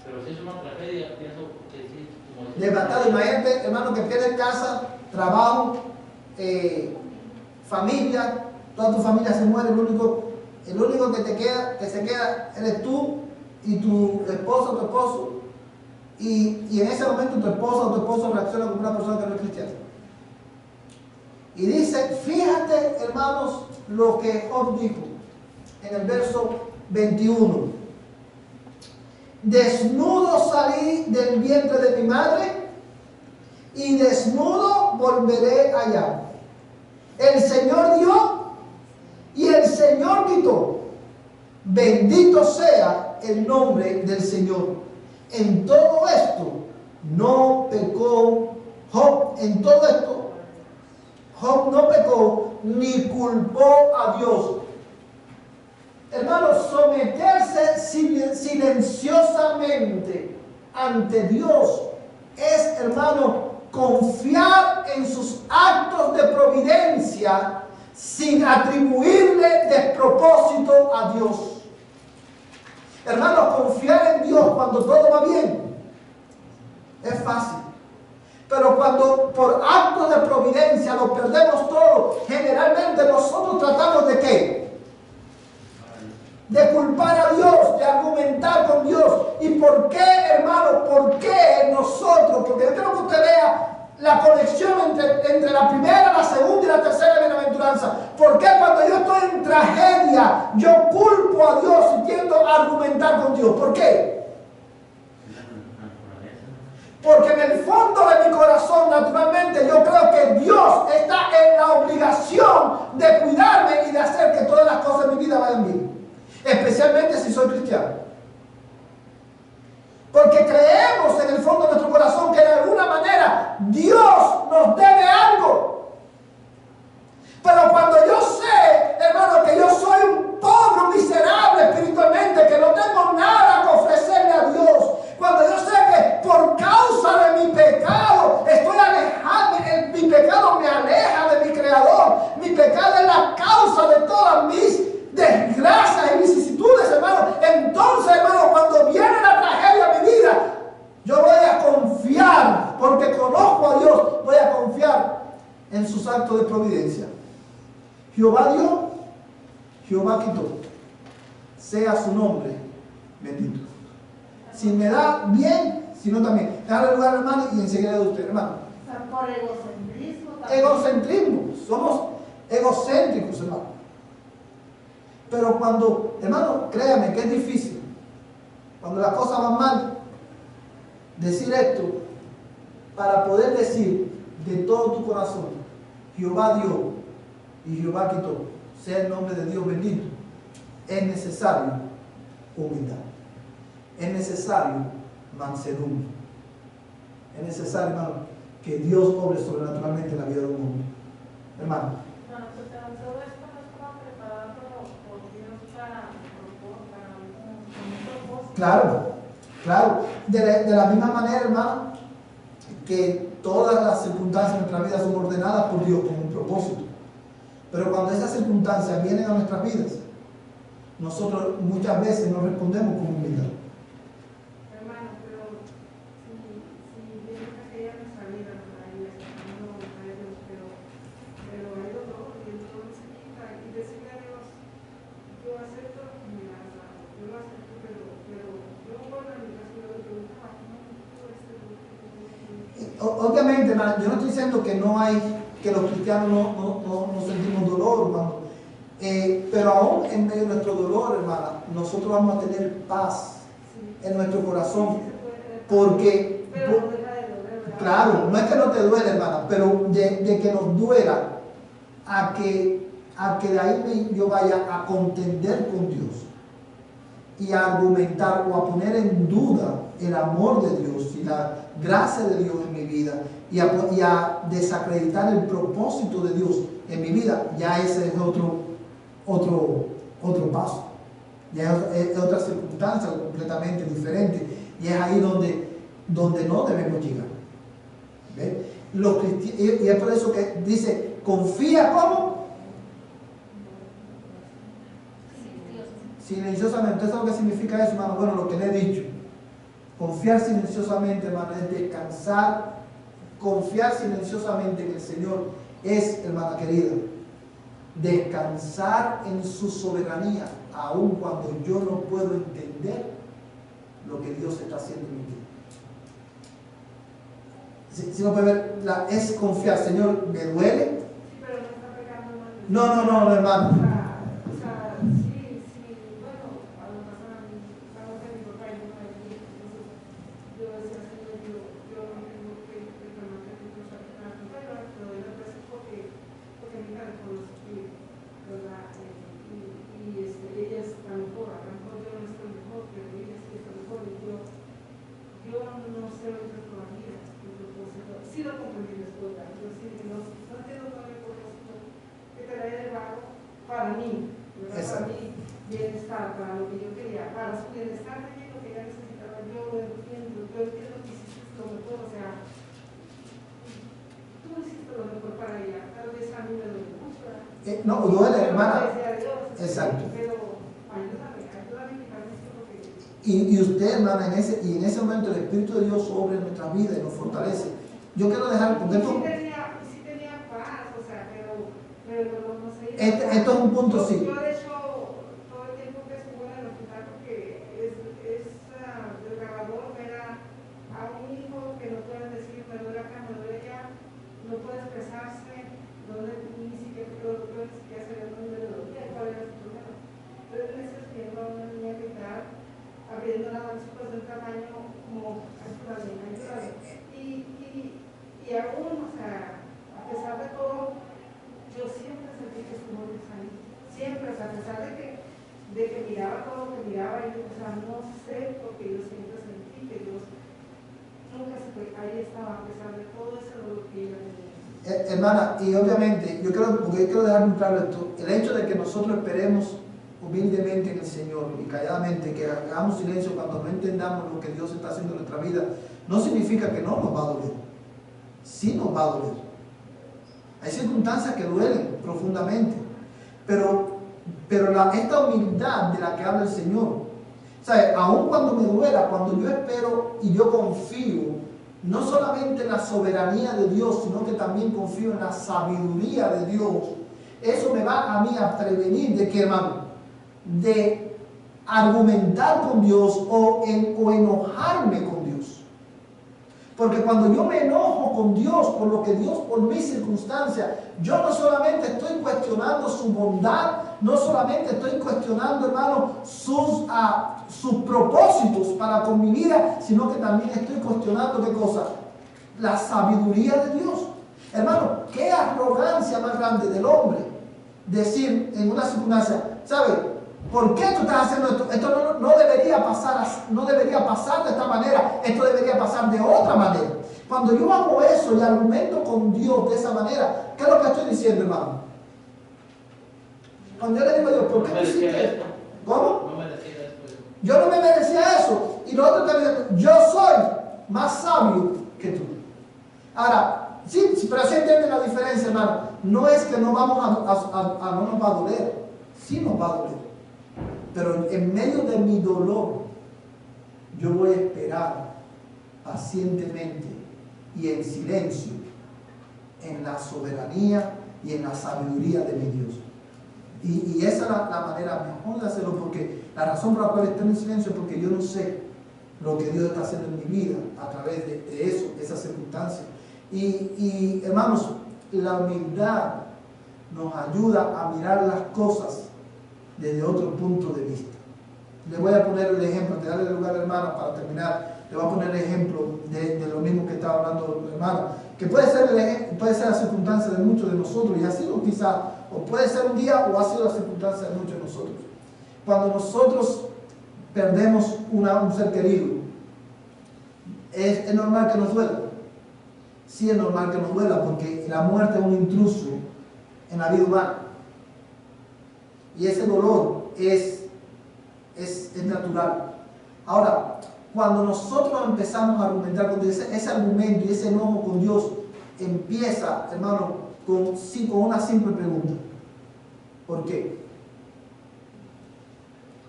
Pero si es una tragedia, pienso que sí. Devastado. Imagínate, hermano, que pierdes casa, trabajo, familia, toda tu familia se muere, el único que se queda eres tú y tu esposa o tu esposo, y en ese momento tu esposa o tu esposo reacciona como una persona que no es cristiana. Y dice, fíjate, hermanos, lo que Job dijo en el verso 21. Desnudo salí del vientre de mi madre y desnudo volveré allá. El Señor dio y el Señor quitó. Bendito sea el nombre del Señor. En todo esto no pecó Job. En todo esto Job no pecó ni culpó a Dios. Hermanos, someterse silenciosamente ante Dios es, hermano, confiar en sus actos de providencia sin atribuirle despropósito a Dios. Hermanos, confiar en Dios cuando todo va bien es fácil. Pero cuando por actos de providencia lo perdemos todo, generalmente nosotros tratamos de ¿qué? De culpar a Dios, de argumentar con Dios. ¿Y por qué, hermano? ¿Por qué nosotros? Porque yo quiero que usted vea la conexión entre la primera, la segunda y la tercera bienaventuranza. ¿Por qué cuando yo estoy en tragedia, yo culpo a Dios y tiendo a argumentar con Dios? ¿Por qué? Porque en el fondo de mi corazón, naturalmente, yo creo que Dios está en la obligación de cuidarme y de hacer que todas las cosas en mi vida vayan bien. Especialmente si soy cristiano. Porque creemos en el fondo de nuestro corazón que de alguna manera Dios nos debe algo. Pero cuando yo sé, hermano, que yo soy un pobre, miserable espiritualmente, que no tengo nada que ofrecerle a Dios, cuando yo sé que por causa de mi pecado estoy alejado, mi pecado me aleja de mi Creador, mi pecado es la causa de todas mis desgracias y vicisitudes, hermano. Entonces, hermano, cuando viene la tragedia a mi vida, yo voy a confiar, porque conozco a Dios, voy a confiar en sus actos de providencia. Jehová dio, Jehová quitó. Sea su nombre bendito. Si me da bien, si no también. Déjale lugar, hermano, y enseguida de usted, hermano. Por egocentrismo también. Egocentrismo. Somos egocéntricos, hermano. Pero cuando, hermano, créame que es difícil, cuando las cosas van mal, decir esto, para poder decir de todo tu corazón, Jehová dio y Jehová quitó, sea el nombre de Dios bendito, es necesario humildad, es necesario mansedumbre, es necesario, hermano, que Dios obre sobrenaturalmente en la vida de un hombre. Hermano. Todo esto no estaba preparado por Dios para un propósito. Claro. De la misma manera, hermano, que todas las circunstancias de nuestra vida son ordenadas por Dios con un propósito. Pero cuando esas circunstancias vienen a nuestras vidas, nosotros muchas veces no respondemos con humildad. Hermano, pero si viene tragedia en nuestra vida, ahí estamos a Dios, pero hay dolor y el dolor se quita y decirle a Dios, yo acepto lo que me has dado, yo lo acepto, pero Obviamente, hermano, yo no estoy diciendo que no hay, que los cristianos no sentimos dolor, hermano. Pero aún en medio de nuestro dolor, hermana, nosotros vamos a tener paz en nuestro corazón. Porque, claro, no es que no te duele, hermana, pero de que nos duela a que de ahí yo vaya a contender con Dios y a argumentar o a poner en duda el amor de Dios y la gracia de Dios en mi vida y a desacreditar el propósito de Dios en mi vida, ya ese es otro paso, ya es otra circunstancia completamente diferente, y es ahí donde no debemos llegar. ¿Ve? Y es por eso que dice, confía ¿cómo? Silenciosamente. ¿Eso es lo que significa eso, hermano? Bueno, lo que le he dicho. Confiar silenciosamente, hermano, es descansar. Confiar silenciosamente en el Señor es, hermana querida, descansar en su soberanía, aun cuando yo no puedo entender lo que Dios está haciendo en mi vida. Si no puede ver, es confiar. Señor, ¿me duele? Sí, pero no está pecando, hermano. No, hermano. O sea, sí, bueno, a lo pasar a mi papá y no me dijo, entonces yo decía, Señor, yo no tengo que permanecer incluso a mi papá, pero doy las gracias porque mi hija dejó de sufrir, ¿verdad? Y ella está mejor, a lo mejor yo no estoy mejor, pero ella sí está mejor, y yo no sé ahorita todavía el propósito. Sí lo comprendí después, yo sí que no entiendo todavía el propósito que te la he llevado para mí, ¿verdad? Para mi bienestar, para lo que yo quería, para su bienestar de lo que ella necesitaba. Yo lo entiendo que hiciste lo mejor, o sea, tú hiciste lo mejor para ella, tal vez a mí me duele mucho, ¿verdad? No, duele, hermana. Exacto. Pero ayúdame a quitarme esto porque... Y usted, hermana, en ese momento el Espíritu de Dios sobre nuestra vida y nos fortalece. Yo quiero dejar, porque sí tenía paz, o sea, pero no sé. Esto es un punto, sí. Yo, de hecho, todo el tiempo que estuve en el hospital, porque es desgarrador ver a un hijo que no puede decir, me duele acá, me duele allá, no puede expresarse, ni siquiera saber dónde le dolía, cuál era su problema. Entonces, meses viendo a una niña gritar, abriendo la boca de un tamaño como, ayúdame. Y aún, o sea, a pesar de todo, yo siempre sentí que su nombre ahí. Siempre, o sea, a pesar de que miraba todo lo que miraba, y, o sea, no sé, porque yo siempre sentí que Dios nunca se fue, ahí estaba, a pesar de todo ese dolor que ella tenía. Hermana, y obviamente, yo quiero dejar muy claro esto, el hecho de que nosotros esperemos humildemente en el Señor y calladamente, que hagamos silencio cuando no entendamos lo que Dios está haciendo en nuestra vida, no significa que no nos va a doler. Sí nos va a doler. Hay circunstancias que duelen profundamente, pero esta humildad de la que habla el Señor, ¿sabe? Aun cuando me duela, cuando yo espero y yo confío, no solamente en la soberanía de Dios, sino que también confío en la sabiduría de Dios, eso me va a mí a prevenir de que, hermano, de argumentar con Dios o enojarme con Dios. Porque cuando yo me enojo con Dios por lo que Dios, por mis circunstancias, yo no solamente estoy cuestionando su bondad, no solamente estoy cuestionando, hermano, sus propósitos para con mi vida, sino que también estoy cuestionando, ¿qué cosa? La sabiduría de Dios. Hermano, qué arrogancia más grande del hombre decir en una circunstancia, ¿sabe? ¿Por qué tú estás haciendo esto? Esto no debería pasar de esta manera, esto debería pasar de otra manera. Cuando yo hago eso y argumento con Dios de esa manera, ¿qué es lo que estoy diciendo, hermano? Cuando yo le digo a Dios, ¿por qué tú hiciste esto? ¿Cómo? No merecía esto. Yo no me merecía eso. Y lo otro también, yo soy más sabio que tú. Ahora, sí, pero sí entienden la diferencia, hermano. No es que no vamos no nos va a doler. Sí nos va a doler. Pero en medio de mi dolor, yo voy a esperar pacientemente y en silencio en la soberanía y en la sabiduría de mi Dios. Y esa es la manera mejor de hacerlo, porque la razón por la cual estoy en silencio es porque yo no sé lo que Dios está haciendo en mi vida a través de eso, esas circunstancias. Y hermanos, la humildad nos ayuda a mirar las cosas desde otro punto de vista. Le voy a poner el ejemplo, de darle lugar a la hermana para terminar. Le voy a poner el ejemplo de lo mismo que estaba hablando la hermana, que puede ser la circunstancia de muchos de nosotros, y ha sido quizá, o puede ser un día, o ha sido la circunstancia de muchos de nosotros. Cuando nosotros perdemos un ser querido, ¿es normal que nos duela? Sí, es normal que nos duela, porque la muerte es un intruso en la vida humana. Y ese dolor es natural. Ahora, cuando nosotros empezamos a argumentar con Dios, ese argumento y ese enojo con Dios empieza, hermano, con una simple pregunta. ¿Por qué?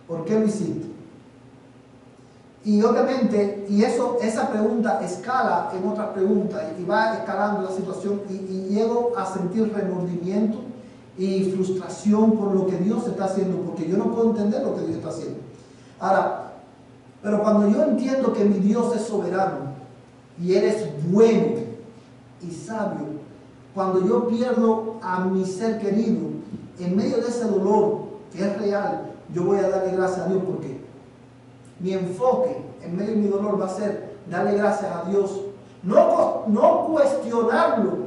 ¿Por qué lo hiciste? Y obviamente, esa pregunta escala en otras preguntas y va escalando la situación y llego a sentir remordimiento y frustración por lo que Dios está haciendo, porque yo no puedo entender lo que Dios está haciendo. Ahora, pero cuando yo entiendo que mi Dios es soberano y Él es bueno y sabio, cuando yo pierdo a mi ser querido, en medio de ese dolor que es real, yo voy a darle gracias a Dios, porque mi enfoque en medio de mi dolor va a ser darle gracias a Dios, no cuestionarlo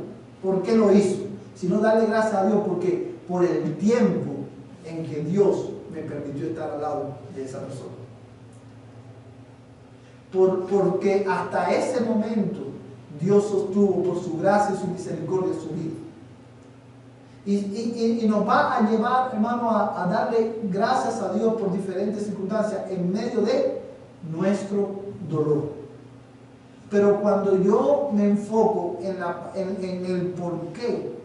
por qué lo hizo, sino darle gracias a Dios porque por el tiempo en que Dios me permitió estar al lado de esa persona. Porque hasta ese momento Dios sostuvo por su gracia y su misericordia su vida. Y nos va a llevar, hermano, a darle gracias a Dios por diferentes circunstancias en medio de nuestro dolor. Pero cuando yo me enfoco en el por qué,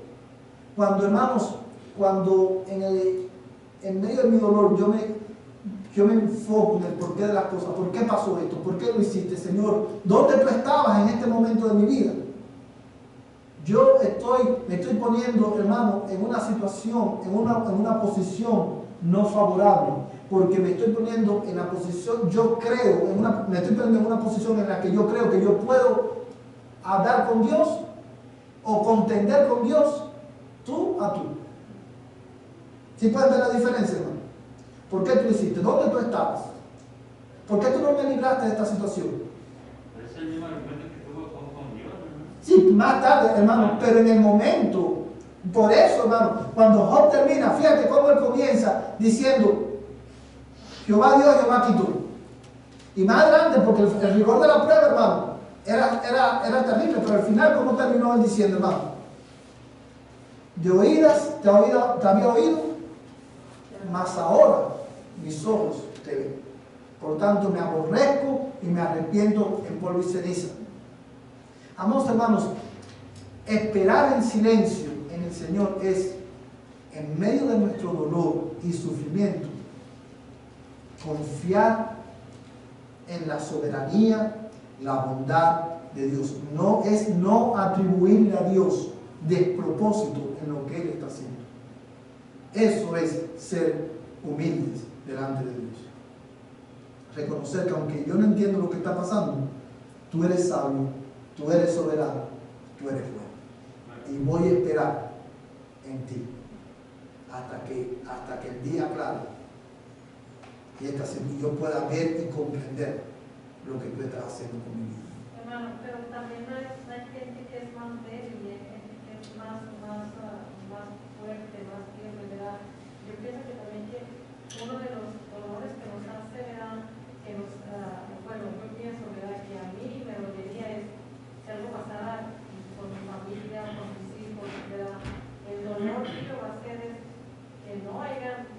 hermanos, cuando en medio de mi dolor yo me enfoco en el porqué de las cosas, ¿por qué pasó esto? ¿Por qué lo hiciste, Señor? ¿Dónde tú estabas en este momento de mi vida? Yo me estoy poniendo, hermano, en una situación, en una posición no favorable, porque me estoy poniendo en la posición, me estoy poniendo en una posición en la que yo creo que yo puedo hablar con Dios o contender con Dios tú a tú. ¿Sí pueden ver la diferencia, hermano? ¿Por qué tú lo hiciste? ¿Dónde tú estabas? ¿Por qué tú no me libraste de esta situación? Es el mismo argumento que tuvo con Dios, ¿no? Sí, más tarde, hermano, pero en el momento, por eso, hermano, cuando Job termina, fíjate cómo él comienza diciendo, Jehová dio, Jehová quitó. Y más adelante, porque el rigor de la prueba, hermano, era terrible, pero al final, ¿cómo terminó él diciendo, hermano? De oídas te había oído, mas ahora mis ojos te ven. Por tanto, me aborrezco y me arrepiento en polvo y ceniza. Amados hermanos, esperar en silencio en el Señor es, en medio de nuestro dolor y sufrimiento, confiar en la soberanía, la bondad de Dios. No atribuirle a Dios despropósito en lo que Él está haciendo. Eso es ser humildes delante de Dios. Reconocer que aunque yo no entiendo lo que está pasando, tú eres sabio, tú eres soberano, tú eres bueno. Y voy a esperar en ti hasta que el día aclare y yo pueda ver y comprender lo que tú estás haciendo con mi vida. Hermano, pero también hay gente que es más débil, hay gente que es más fuerte, más firme, ¿verdad? Yo pienso que también que uno de los dolores que nos hace, ¿verdad? Yo pienso, ¿verdad? Que a mí me dolería es si algo pasara con mi familia, con mis hijos, ¿verdad? El dolor que va a hacer es que no hayan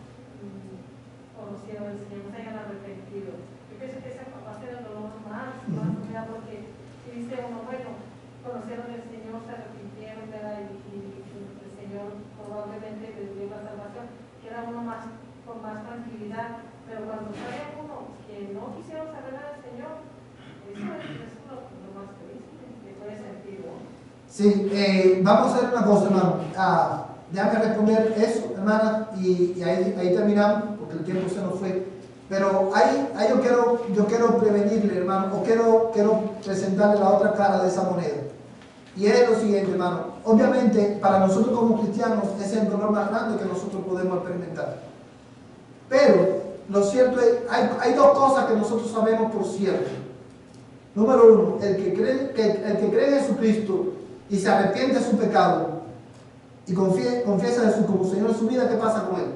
conocido al Señor, no se hayan arrepentido. Yo pienso que ese va a ser el dolor más, ¿verdad? Porque si dice uno, bueno, conocieron al Señor, se arrepintieron, ¿verdad? Y el Señor probablemente les dio la salvación, queda uno con más tranquilidad. Pero cuando sale uno que no quisieron saber nada del Señor, eso es lo más triste que puede sentir uno. Sí, vamos a hacer una cosa, hermano. Déjame responder eso, hermana, y ahí terminamos, porque el tiempo se nos fue. Pero ahí yo quiero prevenirle, hermano, o quiero presentarle la otra cara de esa moneda. Y es lo siguiente, hermano. Obviamente, para nosotros como cristianos, ese es el dolor más grande que nosotros podemos experimentar. Pero, lo cierto es, hay dos cosas que nosotros sabemos por cierto. Número uno, el que cree en Jesucristo y se arrepiente de su pecado y confiesa a Jesús como Señor de su vida, ¿qué pasa con él?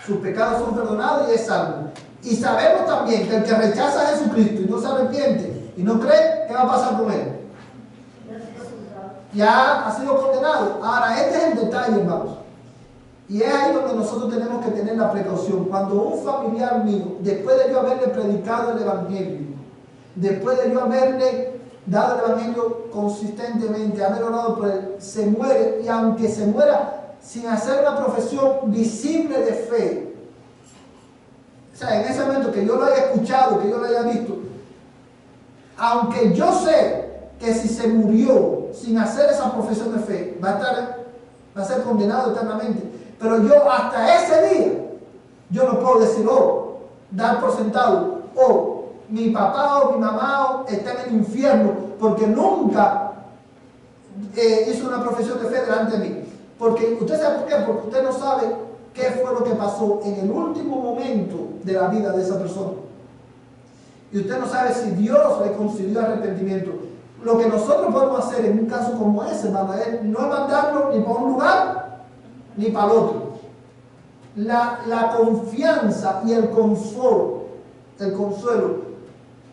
Sus pecados son perdonados y es salvo. Y sabemos también que el que rechaza a Jesucristo y no se arrepiente y no cree, ¿qué va a pasar con él? Ya ha sido condenado. Ahora, este es el detalle, hermanos. Y es ahí donde nosotros tenemos que tener la precaución. Cuando un familiar mío, después de yo haberle predicado el Evangelio, después de yo haberle dado el Evangelio consistentemente, haber orado por él, se muere, y aunque se muera sin hacer una profesión visible de fe, o sea, en ese momento que yo lo haya escuchado, que yo lo haya visto, aunque yo sé que si se murió sin hacer esa profesión de fe, va a ser condenado eternamente, pero yo hasta ese día, yo no puedo decir, dar por sentado, mi papá o mi mamá está en el infierno porque nunca hizo una profesión de fe delante de mí. Porque usted sabe por qué, porque usted no sabe qué fue lo que pasó en el último momento de la vida de esa persona. Y usted no sabe si Dios le concedió arrepentimiento. Lo que nosotros podemos hacer en un caso como ese, hermano, es no mandarlo ni para un lugar ni para el otro. La confianza y el consuelo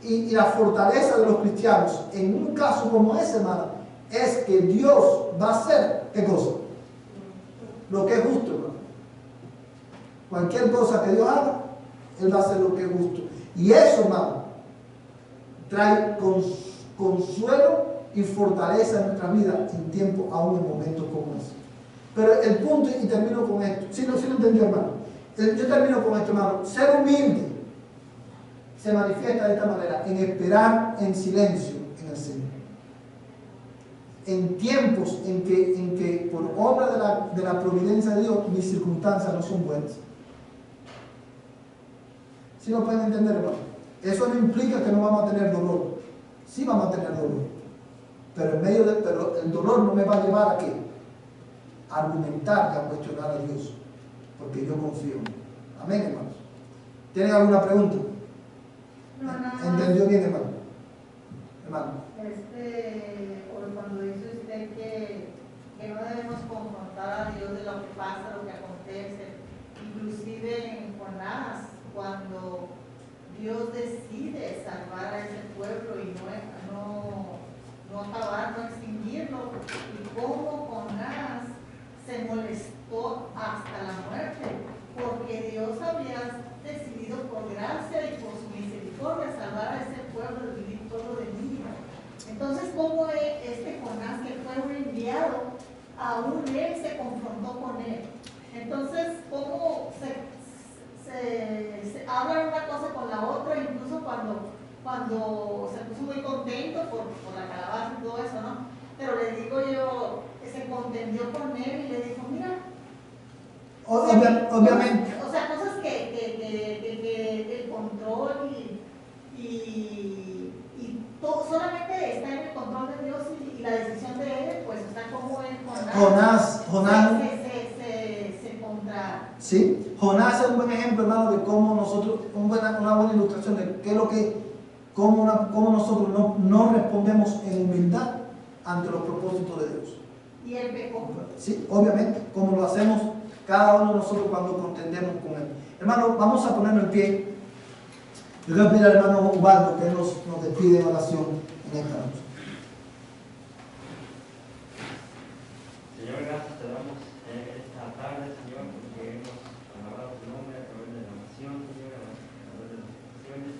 y la fortaleza de los cristianos en un caso como ese, hermano, es que Dios va a hacer, ¿qué cosa? Lo que es justo, hermano. Cualquier cosa que Dios haga, Él va a hacer lo que es justo. Y eso, hermano, trae consuelo y fortaleza en nuestra vida en tiempo, aún en momentos como ese. Pero el punto, y termino con esto, si lo entendió, hermano, yo termino con esto, hermano, ser humilde se manifiesta de esta manera, en esperar en silencio en el Señor. En tiempos en que por obra de la providencia de Dios, mis circunstancias no son buenas. ¿Sí lo pueden entender, hermano? Eso no implica que no vamos a tener dolor. Sí vamos a tener dolor. Pero el dolor no me va a llevar a qué? A argumentar y a cuestionar a Dios. Porque yo confío en Él. Amén, hermanos. ¿Tienen alguna pregunta? No. ¿Entendió bien, hermano? Hermano. O cuando dice usted que no debemos confrontar a Dios de lo que pasa, lo que acontece, inclusive en Jonás, cuando Dios decide salvar a ese pueblo y no acabar, no extinguirlo, y cómo Jonás se molestó hasta la muerte, porque Dios había decidido por gracia y por su misericordia salvar a ese pueblo del pueblo de Nínive. Entonces, ¿cómo este Jonás, que fue enviado, aún él se confrontó con él? Entonces, ¿cómo se habla una cosa con la otra? Incluso cuando se puso muy contento por la calabaza y todo eso, ¿no? Pero le digo yo, se contendió con él y le dijo, mira, obviamente. O sea, cosas que el control y todo, solamente está en el control de Dios y la decisión de él, pues está como en Jonás se contra. Sí, Jonás es un buen ejemplo, hermano, de cómo nosotros, una buena ilustración de qué es lo que, cómo nosotros no respondemos en humildad ante los propósitos de Dios. Y él pecó. Sí, obviamente, como lo hacemos cada uno de nosotros cuando contendemos con Él. Hermano, vamos a ponernos en pie. Yo quiero pedir al hermano Ubaldo que nos despide en oración en esta noche. Señor, gracias te damos esta tarde, Señor, porque hemos alabado tu nombre a través de la oración, Señor, a través de las oraciones.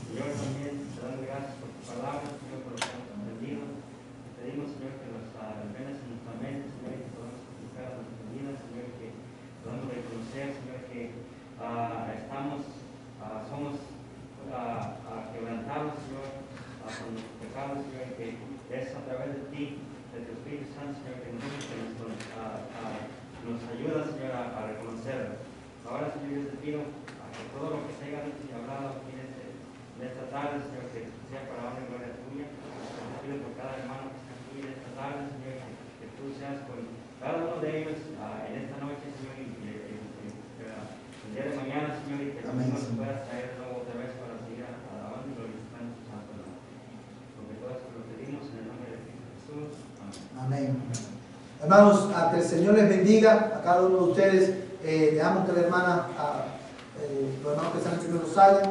Señor, también te damos gracias por tu palabra, Señor, por lo que hemos aprendido. Te pedimos, Señor, que nos albergues en nuestra mente, Señor, que podamos aplicar a nuestra vida, Señor, que podamos reconocer, Señor, que somos quebrantados, Señor, con nuestros pecados, Señor, que es a través de ti, de tu Espíritu Santo, Señor, que nos ayuda, Señor, a reconocerlo. Ahora, Señor, yo te pido que todo lo que se haya dicho y hablado aquí en esta tarde, Señor, que sea para honra y gloria tuya. Te pido por cada hermano que está aquí en esta tarde, Señor, tú seas con cada uno de ellos en esta noche, Señor, y el día de mañana, Señor, y que tú Amén, nos Señor. puedas traer de nuevo otra vez para seguir alabando y glorificando tu santo nombre. Porque todo esto lo pedimos en el nombre de Cristo Jesús. Amén. Amén. Hermanos, a que el Señor les bendiga a cada uno de ustedes. Dejamos que la hermana, los hermanos que están en el primer rosario,